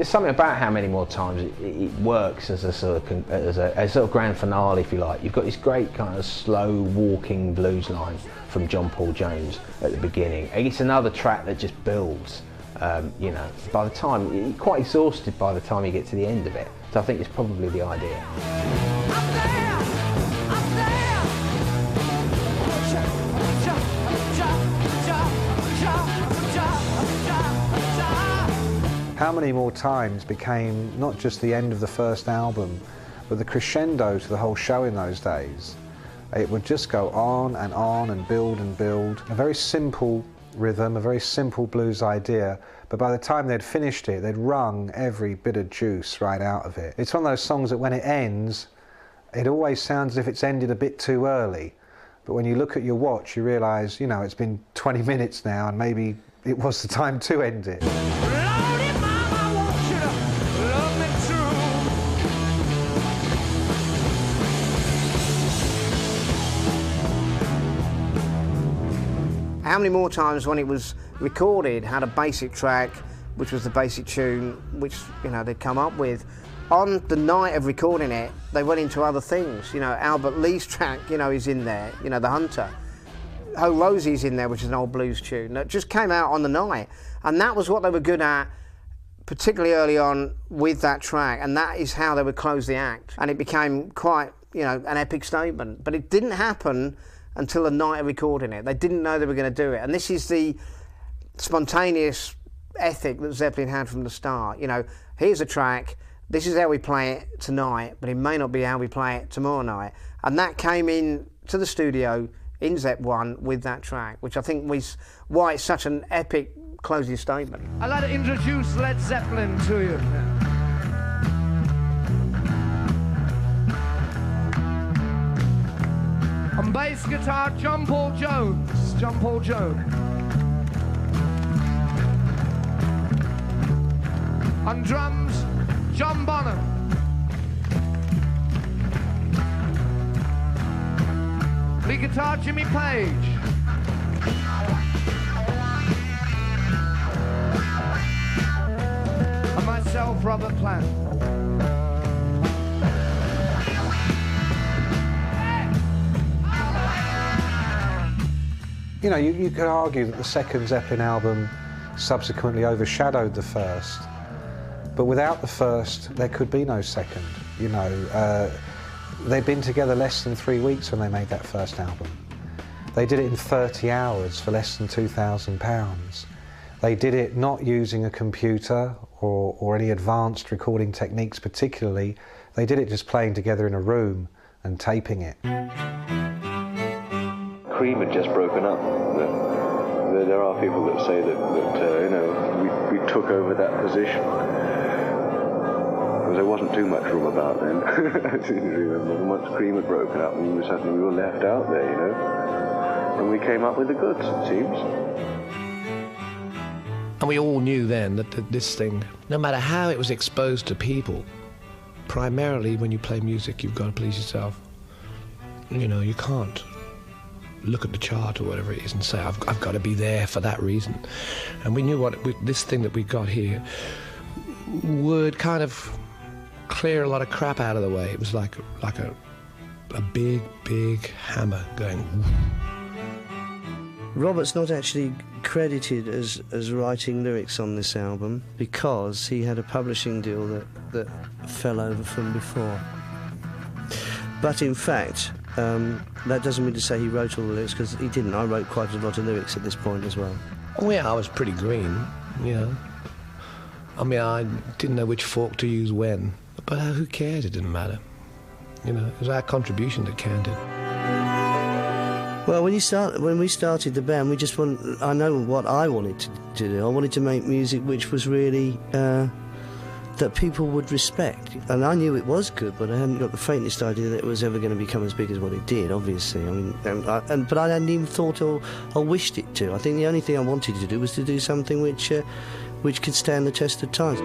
S22: there's something about How Many More Times it works as a sort of grand finale, if you like. You've got this great kind of slow walking blues line from John Paul Jones at the beginning. And it's another track that just builds. You know, by the time you're quite exhausted by the time you get to the end of it. So I think it's probably the idea.
S18: How Many More Times became not just the end of the first album, but the crescendo to the whole show in those days. It would just go on and build and build. A very simple rhythm, a very simple blues idea, but by the time they'd finished it, they'd wrung every bit of juice right out of it. It's one of those songs that when it ends, it always sounds as if it's ended a bit too early. But when you look at your watch, you realise, you know, it's been 20 minutes now and maybe it was the time to end it.
S17: How Many More Times, when it was recorded, had a basic track, which was the basic tune, which, you know, they'd come up with. On the night of recording it, they went into other things. You know, Albert Lee's track, you know, is in there, you know, The Hunter. Oh, Rosie's in there, which is an old blues tune that just came out on the night. And that was what they were good at, particularly early on with that track. And that is how they would close the act. And it became quite, you know, an epic statement. But it didn't happen until the night of recording it. They didn't know they were going to do it. And this is the spontaneous ethic that Zeppelin had from the start. You know, here's a track, this is how we play it tonight, but it may not be how we play it tomorrow night. And that came in to the studio in Zepp 1 with that track, which I think was why it's such an epic closing statement.
S8: I'd like to introduce Led Zeppelin to you. On bass guitar, John Paul Jones. John Paul Jones. On drums, John Bonham. Lead guitar, Jimmy Page. And myself, Robert Plant.
S18: You know, you could argue that the second Zeppelin album subsequently overshadowed the first, but without the first, there could be no second. You know, they'd been together less than 3 weeks when they made that first album. They did it in 30 hours for less than £2,000. They did it not using a computer or any advanced recording techniques particularly. They did it just playing together in a room and taping it.
S10: Cream had just broken up. There are people that say that you know, we took over that position. Because there wasn't too much room about then. I seem to remember once Cream had broken up and suddenly we were left out there, you know. And we came up with the goods, it seems.
S3: And we all knew then that this thing, no matter how it was exposed to people, primarily when you play music, you've got to please yourself. You know, you can't look at the chart or whatever it is and say, I've got to be there for that reason. And we knew this thing that we got here would kind of clear a lot of crap out of the way. It was like a big, big hammer going.
S4: Robert's not actually credited as writing lyrics on this album because he had a publishing deal that fell over from before. But in fact, that doesn't mean to say he wrote all the lyrics, because he didn't. I wrote quite a lot of lyrics at this point as well.
S3: Oh yeah, I was pretty green, you know. I mean, I didn't know which fork to use when, but who cared? It didn't matter. You know, it was our contribution that counted.
S4: Well, when we started the band, I know what I wanted to do. I wanted to make music which was really that people would respect. And I knew it was good, but I hadn't got the faintest idea that it was ever going to become as big as what it did, obviously. I mean, but I hadn't even thought or wished it to. I think the only thing I wanted to do was to do something which could stand the test of time.